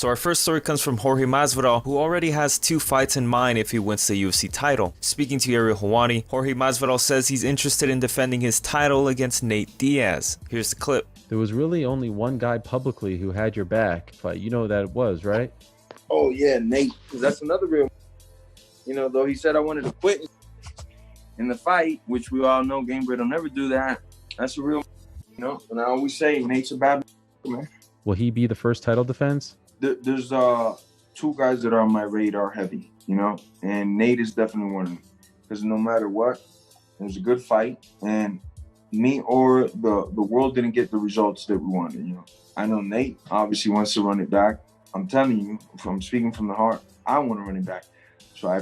So our first story comes from Jorge Masvidal, who already has 2 fights in mind if he wins the UFC title. Speaking to Ariel Helwani, Jorge Masvidal says he's interested in defending his title against Nate Diaz. Here's the clip. There was really only one guy publicly who had your back, but you know who that was, right? Oh yeah, Nate. That's another real. Though he said I wanted to quit in the fight, which we all know Gambit will never do that. That's a real. And I always say Nate's a bad man. Will he be the first title defense? There's 2 guys that are on my radar heavy, and Nate is definitely one of them. Because no matter what, it was a good fight, and me or the world didn't get the results that we wanted. I know Nate obviously wants to run it back. I'm telling you, I'm speaking from the heart. I want to run it back. So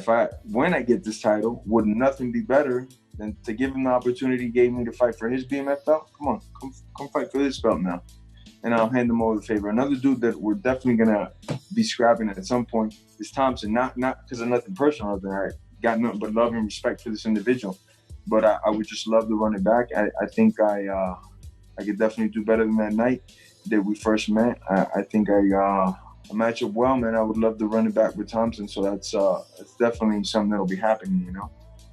when I get this title, would nothing be better than to give him the opportunity he gave me to fight for his BMF belt? Come fight for this belt now. And I'll hand him over the favor. Another dude that we're definitely gonna be scrapping at some point is Thompson. Not because of nothing personal. I got nothing but love and respect for this individual. But I would just love to run it back. I think I could definitely do better than that night that we first met. I think I match up well, man. I would love to run it back with Thompson. So that's definitely something that'll be happening.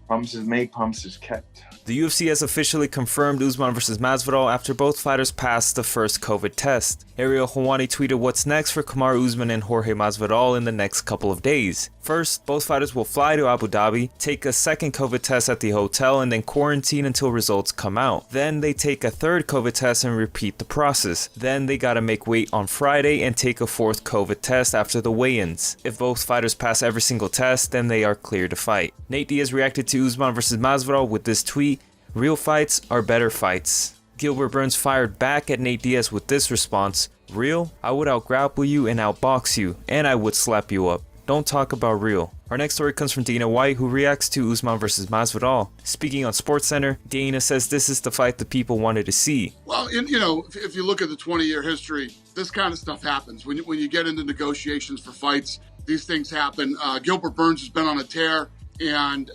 Promises made, promises kept. The UFC has officially confirmed Usman vs. Masvidal after both fighters passed the first COVID test. Ariel Helwani tweeted what's next for Kamaru Usman and Jorge Masvidal in the next couple of days. First, both fighters will fly to Abu Dhabi, take a second COVID test at the hotel, and then quarantine until results come out. Then they take a third COVID test and repeat the process. Then they gotta make weight on Friday and take a 4th COVID test after the weigh-ins. If both fighters pass every single test, then they are cleared to fight. Nate Diaz reacted to Usman vs. Masvidal with this tweet: "Real fights are better fights." Gilbert Burns fired back at Nate Diaz with this response: "Real? I would out-grapple you and outbox you, and I would slap you up. Don't talk about real." Our next story comes from Dana White, who reacts to Usman vs. Masvidal. Speaking on SportsCenter, Dana says this is the fight the people wanted to see. Well, if you look at the 20-year history, this kind of stuff happens. When you get into negotiations for fights, these things happen. Gilbert Burns has been on a tear and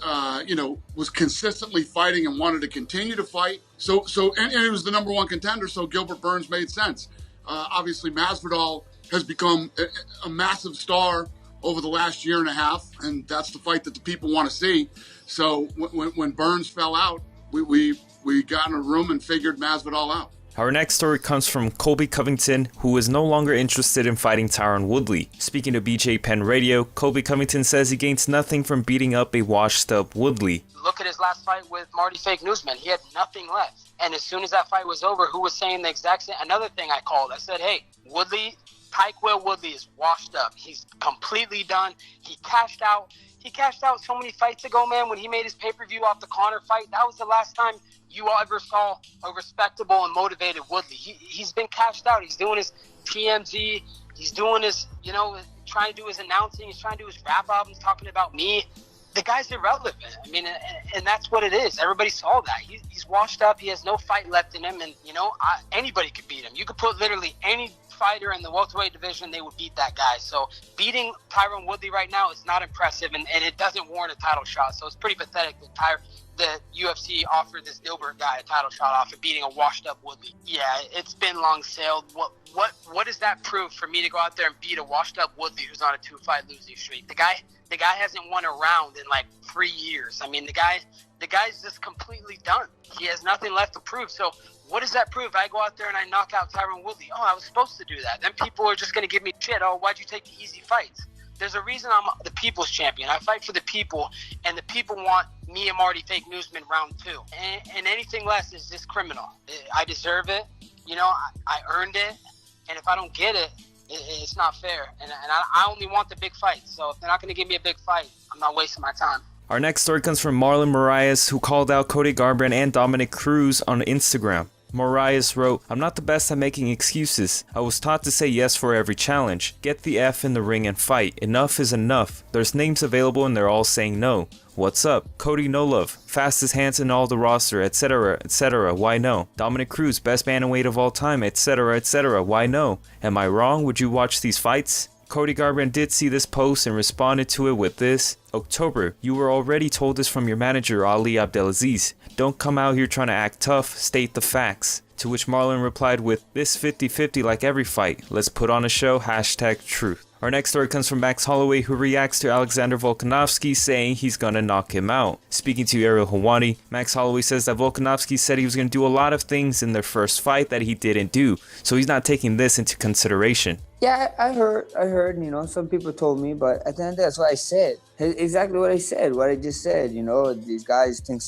was consistently fighting and wanted to continue to fight. So he was the number 1 contender, so Gilbert Burns made sense. Obviously, Masvidal has become a massive star over the last year and a half, and that's the fight that the people want to see. So when Burns fell out, we got in a room and figured Masvidal out. Our next story comes from Colby Covington, who is no longer interested in fighting Tyron Woodley. Speaking to BJ Penn Radio, Colby Covington says he gains nothing from beating up a washed-up Woodley. Look at his last fight with Marty Fake Newsman. He had nothing left. And as soon as that fight was over, who was saying the exact same? Another thing I called. I said, hey, Tyquil Woodley is washed up. He's completely done. He cashed out. He cashed out so many fights ago, man, when he made his pay-per-view off the Conor fight. That was the last time you ever saw a respectable and motivated Woodley. He's been cashed out. He's doing his TMZ. He's doing his, trying to do his announcing. He's trying to do his rap albums talking about me. The guy's irrelevant. I mean, and that's what it is. Everybody saw that. He's washed up. He has no fight left in him. And, anybody could beat him. You could put literally any fighter in the welterweight division, they would beat that guy. So beating Tyron Woodley right now is not impressive, and it doesn't warrant a title shot. So it's pretty pathetic that the UFC offered this Gilbert guy a title shot off of beating a washed-up Woodley. Yeah, it's been long sailed. What does that prove for me to go out there and beat a washed-up Woodley who's on a 2-fight losing streak? The guy hasn't won a round in like 3 years. I mean, the guy's just completely done. He has nothing left to prove. So what does that prove? I go out there and I knock out Tyron Woodley. Oh, I was supposed to do that. Then people are just going to give me shit. Oh, why'd you take the easy fights? There's a reason I'm the people's champion. I fight for the people, and the people want me and Marty Fake Newsman round 2. And anything less is just criminal. I deserve it. I earned it. And if I don't get it, it's not fair. And I only want the big fights. So if they're not going to give me a big fight, I'm not wasting my time. Our next story comes from Marlon Moraes, who called out Cody Garbrandt and Dominick Cruz on Instagram. Moraes wrote, "I'm not the best at making excuses. I was taught to say yes for every challenge. Get the F in the ring and fight. Enough is enough. There's names available and they're all saying no. What's up? Cody no love. Fastest hands in all the roster, etc, etc. Why no? Dominick Cruz, best bantamweight of all time, etc, etc. Why no? Am I wrong? Would you watch these fights?" Cody Garbrandt did see this post and responded to it with this: "October, you were already told this from your manager Ali Abdelaziz. Don't come out here trying to act tough, state the facts. To which Marlon replied with, "This 50-50 like every fight. Let's put on a show, #truth." Our next story comes from Max Holloway, who reacts to Alexander Volkanovski, saying he's gonna knock him out. Speaking to Ariel Helwani, Max Holloway says that Volkanovski said he was gonna do a lot of things in their first fight that he didn't do, so he's not taking this into consideration. Yeah, I heard, some people told me, but at the end, that's what I said. Exactly what I said, what I just said, these guys think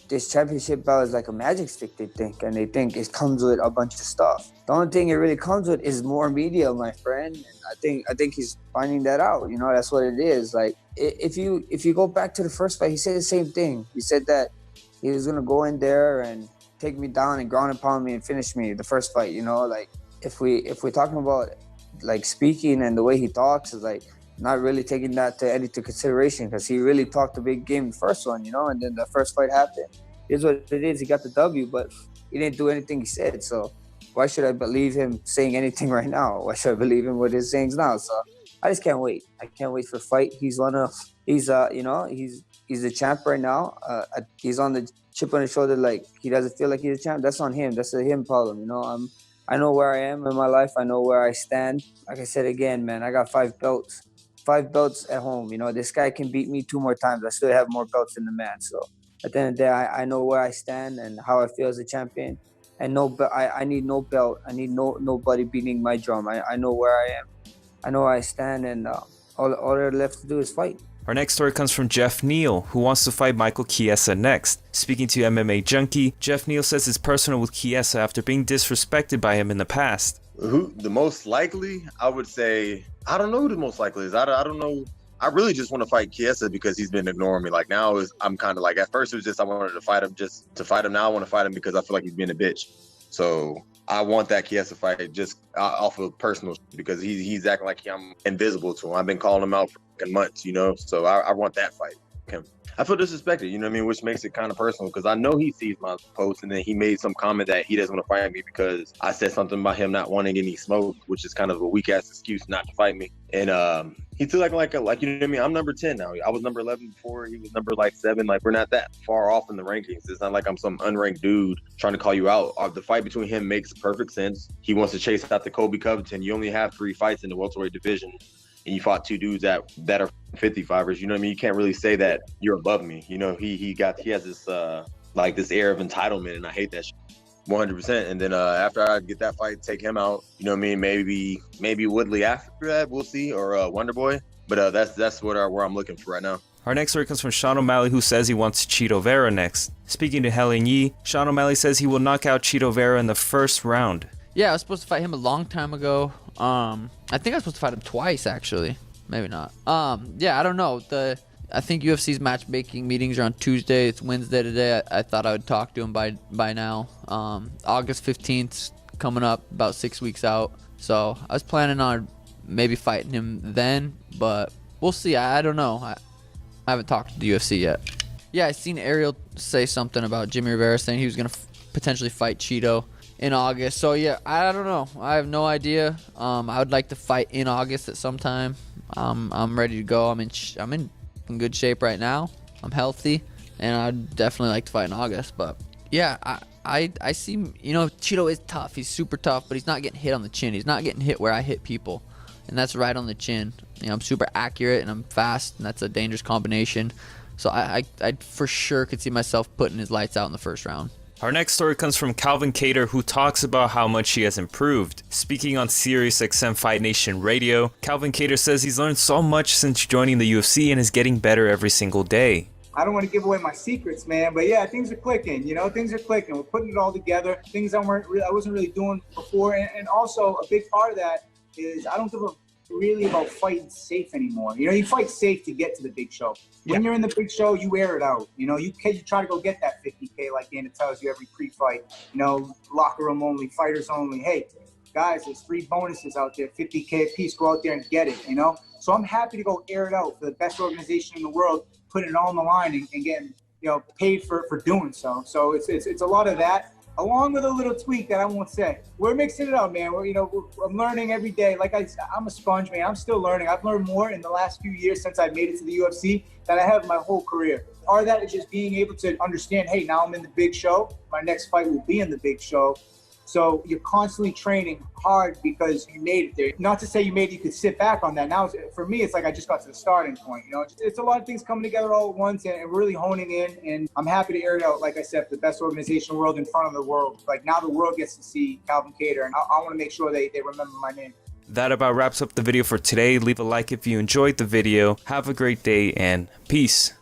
this championship belt is like a magic stick, they think, and they think it comes with a bunch of stuff. The only thing it really comes with is more media, my friend. And I think he's finding that out, that's what it is. Like, if you go back to the first fight, he said the same thing. He said that he was gonna go in there and take me down and ground and pound me and finish me the first fight, like, if we're talking about like speaking and the way he talks is like not really taking that into consideration, because he really talked a big game the first one, and then the first fight happened. Here's what it is. He got the W, but he didn't do anything he said. So why should I believe him saying anything right now? Why should I believe him with his sayings now? So I just can't wait. I can't wait for the fight. He's the champ right now. He's on the chip on his shoulder, like he doesn't feel like he's a champ. That's on him. That's a him problem, I know where I am in my life. I know where I stand. Like I said again, man, I got 5 belts. 5 belts at home. This guy can beat me 2 more times. I still have more belts than the man. So at the end of the day, I know where I stand and how I feel as a champion. And I need no belt. I need nobody beating my drum. I know where I am. I know where I stand, and all they're left to do is fight. Our next story comes from Geoff Neal, who wants to fight Michael Chiesa next. Speaking to MMA Junkie, Geoff Neal says it's personal with Chiesa after being disrespected by him in the past. Who the most likely? I would say, I don't know who the most likely is. I don't know. I really just want to fight Chiesa because he's been ignoring me. Like now, I'm kind of like, at first it was just I wanted to fight him just to fight him. Now I want to fight him because I feel like he's being a bitch. So I want that Chiesa fight just off of personal, because he's acting like I'm invisible to him. I've been calling him out for months, so I want that fight. I feel disrespected, which makes it kind of personal, because I know he sees my post, and then he made some comment that he doesn't want to fight me because I said something about him not wanting any smoke, which is kind of a weak ass excuse not to fight me. And he took like I'm number 10 now. I was number 11 before. He was number 7. Like, we're not that far off in the rankings. It's not like I'm some unranked dude trying to call you out. The fight between him makes perfect sense. He wants to chase out the Colby Covington. You only have 3 fights in the welterweight division, and you fought 2 dudes that are 55ers. You can't really say that you're above me. He has this this air of entitlement, and I hate that shit 100%. And then after I get that fight, take him out, maybe Woodley after that, we'll see, or Wonderboy. But that's where I'm looking for right now. Our next story comes from Sean O'Malley, who says he wants Chito Vera next. Speaking to Helen Yee, Sean O'Malley says he will knock out Chito Vera in the first round. Yeah, I was supposed to fight him a long time ago. I think I was supposed to fight him twice, actually. Maybe not. Yeah, I don't know. I think UFC's matchmaking meetings are on Tuesday. It's Wednesday today. I thought I would talk to him by now. August 15th coming up, about 6 weeks out. So I was planning on maybe fighting him then, but we'll see. I don't know. I haven't talked to the UFC yet. Yeah, I seen Ariel say something about Jimmy Rivera saying he was going to potentially fight Chito in August. So yeah, I don't know. I have no idea. I would like to fight in August at some time. I'm ready to go. I'm in good shape right now. I'm healthy, and I'd definitely like to fight in August. But yeah, I see. Chito is tough. He's super tough, but he's not getting hit on the chin. He's not getting hit where I hit people, and that's right on the chin. I'm super accurate and I'm fast, and that's a dangerous combination. So I for sure could see myself putting his lights out in the first round. Our next story comes from Calvin Kattar, who talks about how much he has improved. Speaking on SiriusXM Fight Nation Radio, Calvin Kattar says he's learned so much since joining the UFC and is getting better every single day. I don't want to give away my secrets, man, but yeah, things are clicking. Things are clicking. We're putting it all together. Things I wasn't really doing before, and also a big part of that is I don't give a really about fighting safe anymore. You fight safe to get to the big show. When you're in the big show, you air it out. You try to go get that 50K like Dana tells you every pre-fight. Locker room only, fighters only. Hey, guys, there's 3 bonuses out there, 50K a piece. Go out there and get it. So I'm happy to go air it out for the best organization in the world, putting it all on the line and getting paid for doing so. So it's a lot of that, along with a little tweak that I won't say. We're mixing it up, man. I'm learning every day. Like I'm a sponge, man. I'm still learning. I've learned more in the last few years since I made it to the UFC than I have my whole career. Part of that is just being able to understand, hey, now I'm in the big show. My next fight will be in the big show. So you're constantly training hard because you made it there. Not to say you could sit back on that. Now, for me, it's like I just got to the starting point. You know, it's a lot of things coming together all at once and really honing in. And I'm happy to air it out, like I said, for the best organization in the world, in front of the world. Like, now the world gets to see Calvin Kattar, and I want to make sure they remember my name. That about wraps up the video for today. Leave a like if you enjoyed the video. Have a great day and peace.